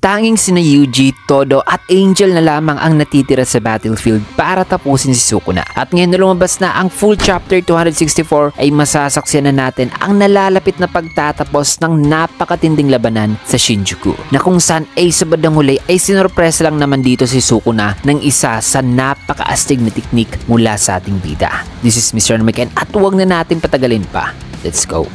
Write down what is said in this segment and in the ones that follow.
Tanging sina Yuji, Todo at Angel na lamang ang natitira sa battlefield para tapusin si Sukuna. At ngayon na lumabas na ang full chapter 264 ay masasaksiyan na natin ang nalalapit na pagtatapos ng napakatinding labanan sa Shinjuku, na kung saan ay sa bandang huli ay sinorpresa lang naman dito si Sukuna ng isa sa napakaastig na teknik mula sa ating bida. This is Mr. Armageddon at huwag na natin patagalin pa. Let's go.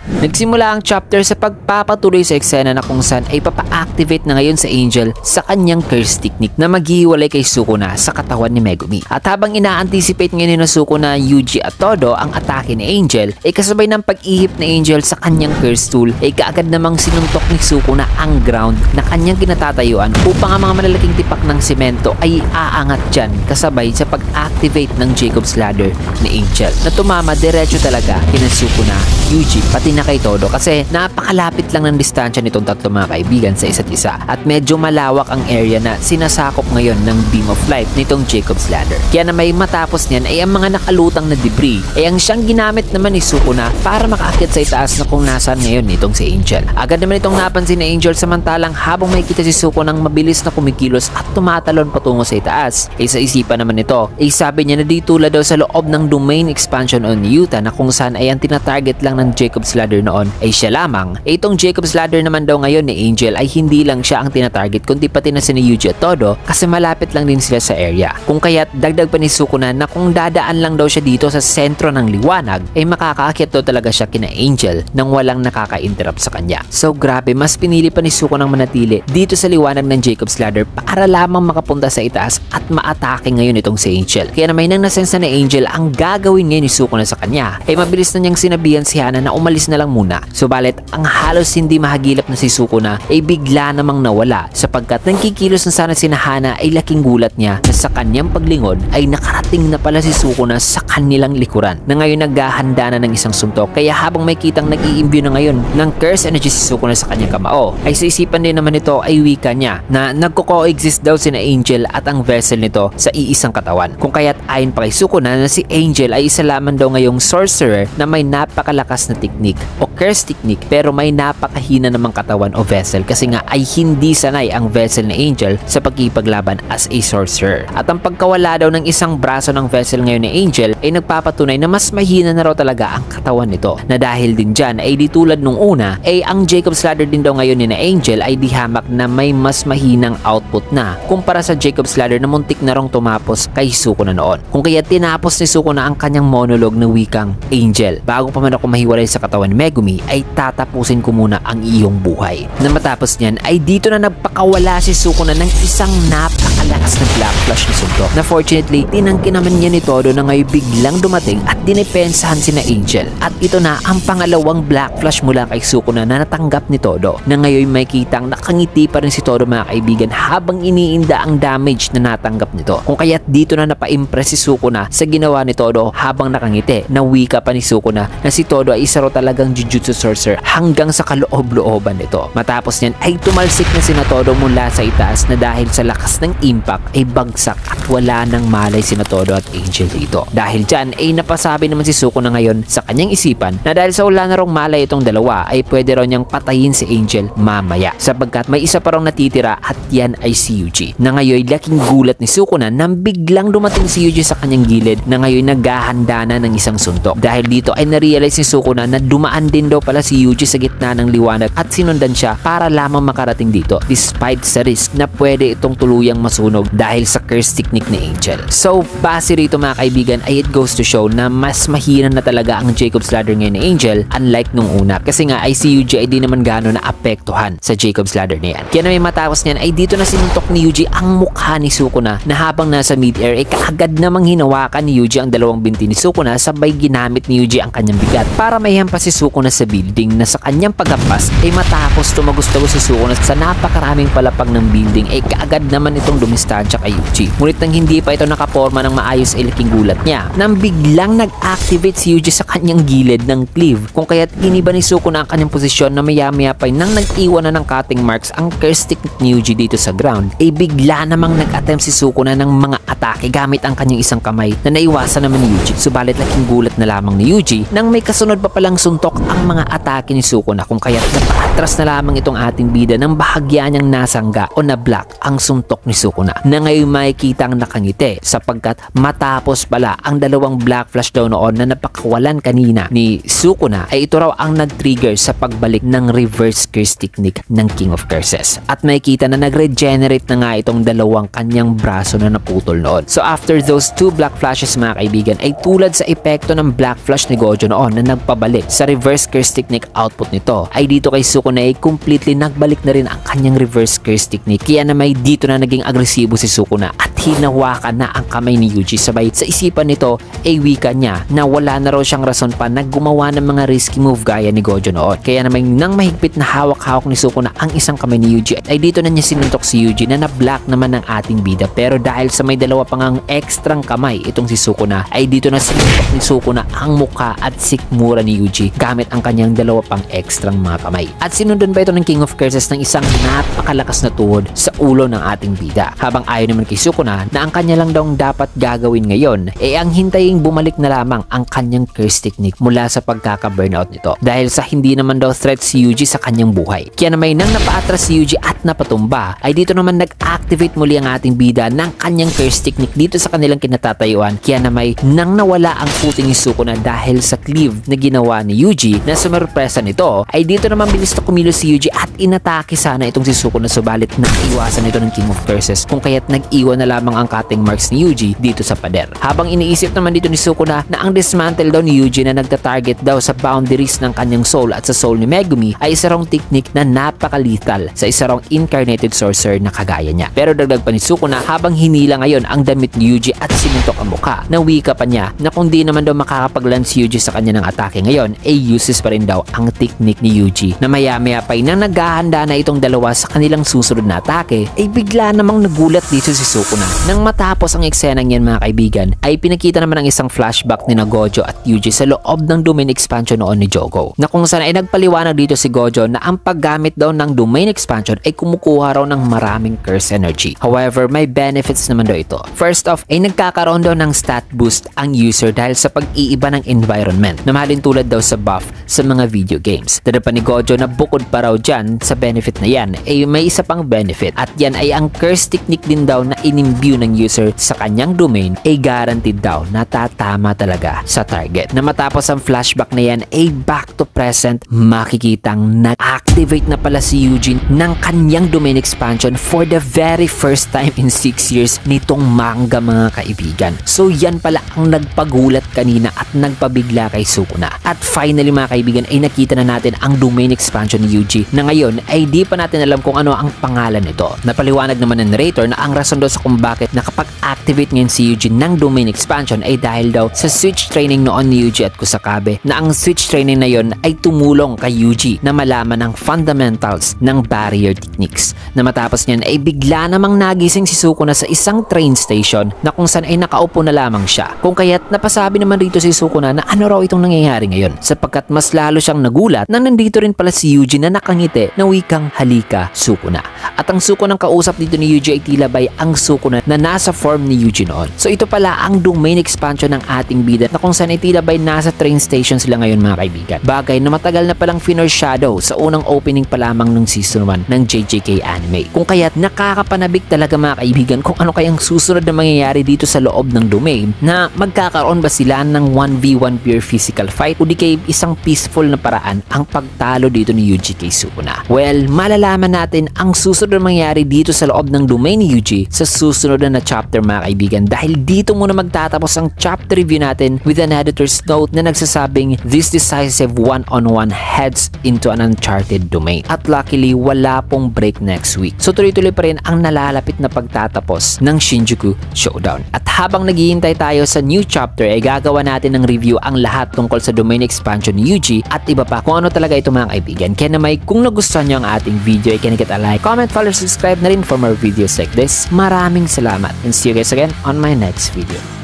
Nagsimula ang chapter sa pagpapatuloy sa eksena na kung saan ay papa-activate na ngayon sa Angel sa kanyang curse technique na maghihiwalay kay Sukuna sa katawan ni Megumi. At habang ina-anticipate ngayon ni Sukuna, Yuji at Todo ang atake ni Angel, ay kasabay ng pag-ihip ni Angel sa kanyang curse tool ay kaagad namang sinuntok ni Sukuna ang ground na kanyang kinatatayuan upang ang mga malalaking tipak ng semento ay aangat dyan kasabay sa pag-activate ng Jacob's Ladder ni Angel na tumama diretso talaga kina Sukuna, Yuji, pati na kay Todo kasi napakalapit lang ng distansya nitong tatlo mga kaibigan sa isa't isa at medyo malawak ang area na sinasakop ngayon ng beam of light nitong Jacob's Ladder. Kaya na may matapos niyan ay ang mga nakalutang na debris ay ang siyang ginamit naman ni Sukuna para makaakyat sa itaas na kung nasaan ngayon nitong si Angel. Agad naman itong napansin ni Angel samantalang habang makikita si Sukuna ng mabilis na kumikilos at tumatalon patungo sa itaas ay sa isipan naman nito ay sabi niya na di tulad daw sa loob ng domain expansion on Yuta na kung saan ay ang tinatarget lang ng Jacob's Ladder noon ay siya lamang. Itong Jacob's Ladder naman daw ngayon ni Angel ay hindi lang siya ang tinatarget kundi pati na sina Yuji at Todo kasi malapit lang din sila sa area. Kung kaya't dagdag pa ni Sukuna na kung dadaan lang daw siya dito sa sentro ng liwanag ay makakaakyat daw talaga siya kina Angel nang walang nakaka-interrupt sa kanya. So grabe, mas pinili pa ni Sukuna ng manatili dito sa liwanag ng Jacob's Ladder para lamang makapunta sa itaas at maatake ngayon itong si Angel. Kaya naman nang nasensa ni Angel ang gagawin ngayon ni Sukuna sa kanya ay mabilis na niyang sinabihan si Hana na umalis na lang muna. Subalit ang halos hindi mahagilap na si Sukuna ay bigla namang nawala sapagkat nagkikilos na sana si Hana ay laking gulat niya na sa kanyang paglingon ay nakarating na pala si Sukuna sa kanilang likuran na ngayon naghahanda na ng isang suntok. Kaya habang may kitang nag-i-imbue na ngayon ng curse energy si Sukuna sa kanyang kamao ay sa isipan din naman nito ay wika niya na nagko-coexist daw sina Angel at ang vessel nito sa iisang katawan. Kung kaya't ayon pa kay Sukuna na si Angel ay isa lamang daw ngayong sorcerer na may napakalakas na teknik o curse technique pero may napakahina namang katawan o vessel kasi nga ay hindi sanay ang vessel ni Angel sa pagkipaglaban as a sorcerer. At ang pagkawala daw ng isang braso ng vessel ngayon ni Angel ay nagpapatunay na mas mahina na raw talaga ang katawan nito na dahil din dyan ay di tulad nung una ay ang Jacob's Ladder din daw ngayon ni na Angel ay di hamak na may mas mahinang output na kumpara sa Jacob's Ladder na muntik na rong tumapos kay Sukuna noon. Kung kaya tinapos ni Sukuna ang kanyang monologue na wikang Angel, bago pa man ako mahiwalay sa katawan ni Megumi ay tatapusin ko muna ang iyong buhay. Na matapos niyan ay dito na nagpakawala si Sukuna ng isang napakalakas na black flash na suntok na fortunately tinangkin naman niya ni Todo na ngayon biglang dumating at dinepensahan si na Angel. At ito na ang pangalawang black flash mula kay Sukuna na natanggap ni Todo na ngayon may kitang nakangiti pa rin si Todo mga kaibigan habang iniinda ang damage na natanggap nito. Kung kaya't dito na napa-impress si Sukuna sa ginawa ni Todo habang nakangiti na wika pa ni Sukuna na si Todo ay isa raw talagang Jujutsu sorcerer hanggang sa kaloob-looban nito. Matapos niyan ay tumalsik na si Todo mula sa itaas na dahil sa lakas ng impact ay bagsak at wala nang malay si Todo at Angel dito. Dahil dyan ay napasabi naman si Sukuna ngayon sa kanyang isipan na dahil sa wala na rong malay itong dalawa ay pwede raw niyang patayin si Angel mamaya sapagkat may isa pa raw natitira at yan ay si Yuji. Na ngayon laking gulat ni Sukuna nang biglang dumating si Yuji sa kanyang gilid na ngayon naghahanda na ng isang suntok. Dahil dito ay narealize ni Sukuna na dumaan din daw pala si Yuji sa gitna ng liwanag at sinundan siya para lamang makarating dito despite sa risk na pwede itong tuluyang masunog dahil sa curse technique ni Angel. So base rito mga kaibigan ay it goes to show na mas mahina na talaga ang Jacob's Ladder ngayon ni Angel unlike nung una kasi nga ay si Yuji ay di naman gaano na apektuhan sa Jacob's Ladder na yan. Kaya na may matapos niyan ay dito na sinuntok ni Yuji ang mukha ni Sukuna na habang nasa mid-air ay kaagad namang hinawakan ni Yuji ang dalawang binti ni Sukuna sabay ginamit ni Yuji ang kanyang bigat para mayhampas si Sukuna sa building na sa kanyang paghampas ay matapos tumagos-tagos si Sukuna sa napakaraming palapag ng building ay kaagad naman itong dumistansya kay Yuji. Ngunit nang hindi pa ito nakaporma ng maayos ay laking gulat niya nang biglang nag-activate si Yuji sa kanyang gilid ng cleave kung kaya't iniba ni Sukuna ang kanyang posisyon na maya-maya pa nang nag-iwan na ng cutting marks ang curse technique ni Yuji dito sa ground ay bigla namang nag-attempt si Sukuna ng mga atake gamit ang kanyang isang kamay na naiwasan naman ni Yuji. Subalit laking gulat na lamang ni Yuji nang may kasunod pa palang suntok sinuntok ang mga atake ni Sukuna kung kaya't napaatras na lamang itong ating bida nang bahagya niyang nasangga o na-block ang suntok ni Sukuna na ngayon makikita ang nakangiti sapagkat matapos pala ang dalawang black flash daw noon na napakawalan kanina ni Sukuna ay ito raw ang nag-trigger sa pagbalik ng reverse curse technique ng King of Curses at makikita na nag-regenerate na nga itong dalawang kanyang braso na naputol noon. So after those two black flashes mga kaibigan ay tulad sa epekto ng black flash ni Gojo noon na nagpabalik sa reverse curse technique output nito ay dito kay Sukuna ay completely nagbalik na rin ang kanyang reverse curse technique kaya na may dito na naging agresibo si Sukuna at hinawakan na ang kamay ni Yuji sabay sa isipan nito ay wika niya na wala na raw siyang rason pa na gumawa ng mga risky move gaya ni Gojo noon. Kaya naman nang mahigpit na hawak-hawak ni Sukuna ang isang kamay ni Yuji ay dito na niya sinuntok si Yuji na na-block naman ng ating bida pero dahil sa may dalawa pang ang ekstrang kamay itong si Sukuna ay dito na sinuntok ni Sukuna ang mukha at sikmura ni Yuji gamit ang kanyang dalawa pang ekstrang mga kamay. At sinundan pa ito ng King of Curses ng isang napakalakas na tuhod sa ulo ng ating bida. Habang ayon naman kay Sukuna na ang kanya lang daw dapat gagawin ngayon ang hintayin bumalik na lamang ang kanyang curse technique mula sa pagkaka-burnout nito dahil sa hindi naman daw threat si Yuji sa kanyang buhay. Kaya naman nang napaatras si Yuji at napatumba ay dito naman nag-activate muli ang ating bida ng kanyang curse technique dito sa kanilang kinatatayuan. Kaya naman nang nawala ang footing ni Sukuna dahil sa cleave na ginawa ni Yuji na sumerpresa nito ay dito naman bilis na kumilos si Yuji at inatake sana itong si Sukuna subalit naiwasan ito ng King of Curses kung kaya't nag-iwan na lamang ang cutting marks ni Yuji dito sa pader. Habang iniisip naman dito ni Sukuna na ang dismantle daw ni Yuji na nagta-target daw sa boundaries ng kanyang soul at sa soul ni Megumi ay isa rong technique na napaka-lethal sa isa rong incarnated sorcerer na kagaya niya. Pero dagdag pa ni Sukuna habang hinila ngayon ang damit ni Yuji at sinuntok ang mukha na wika pa niya na kung di naman daw makakapagland si Yuji sa kanya ng atake ngayon ay uses pa rin daw ang technique ni Yuji na maya-maya pa nang naghahanda na itong dalawa sa kanilang susunod na atake ay bigla namang nagulat dito si Sukuna. Nang matapos ang eksenang yan mga kaibigan ay pinakita naman ang isang flashback ni Gojo at Yuji sa loob ng domain expansion noon ni Jogo na kung saan ay nagpaliwanag dito si Gojo na ang paggamit daw ng domain expansion ay kumukuha raw ng maraming curse energy. However, may benefits naman daw ito. First off ay nagkakaroon daw ng stat boost ang user dahil sa pag-iiba ng environment na mahalin tulad daw sa buff sa mga video games. Dada pa ni Gojo na bukod pa raw dyan sa benefit na yan ay may isa pang benefit at yan ay ang curse technique din daw na inimbue ng user sa kanyang domain ay guaranteed daw na tatama talaga sa target. Na matapos ang flashback na yan ay back to present makikitang nag-activate na pala si Eugene ng kanyang domain expansion for the very first time in 6 years nitong manga mga kaibigan. So yan pala ang nagpagulat kanina at nagpabigla kay Sukuna. At finally mga kaibigan ay nakita na natin ang domain expansion ni Yuji na ngayon ay di pa natin alam kung ano ang pangalan nito. Napaliwanag naman ng narrator na ang rason daw sa kung bakit nakapag-activate ngayon si Yuji ng domain expansion ay dahil daw sa switch training noon ni Yuji at Kusakabe na ang switch training na yon ay tumulong kay Yuji na malaman ang fundamentals ng barrier techniques. Na matapos niyan ay bigla namang nagising si Sukuna sa isang train station na kung saan ay nakaupo na lamang siya. Kung kaya't napasabi naman rito si Sukuna na ano raw itong nangyayari ngayon sapagkat mas lalo siyang nagulat nang nandito rin pala si Yuji na nakangiti na wikang halika Sukuna. At ang Sukunang kausap dito ni Yuji ay tila bay ang Sukuna na nasa form ni Yuji noon. So ito pala ang domain expansion ng ating bida na kung saan ay tila bay nasa train station sila ngayon mga kaibigan. Bagay na matagal na palang shadow sa unang opening pa lamang ng season 1 ng JJK anime. Kung kaya't nakakapanabik talaga mga kaibigan kung ano kayang susunod na mangyayari dito sa loob ng domain na magkakaroon ba sila ng 1v1 pure physical fight o di kay isang peaceful na paraan ang pagtalo dito ni Yuji kay Sukuna. Well, malalaman natin ang susunod na mangyayari dito sa loob ng domain ni Yuji sa susunod na chapter mga kaibigan dahil dito muna magtatapos ang chapter review natin with an editor's note na nagsasabing this decisive one-on-one heads into an uncharted domain. At luckily, wala pong break next week. So tuloy-tuloy pa rin ang nalalapit na pagtatapos ng Shinjuku Showdown. At habang naghihintay tayo sa new chapter ay gagawa natin ng review ang lahat tungkol sa domain expansion ni Yuji at iba pa kung ano talaga ito mga kaibigan. Kaya naman kung nagustuhan nyo ang ating video ay can hit a like, comment, follow, subscribe na rin for more videos like this. Maraming salamat and see you guys again on my next video.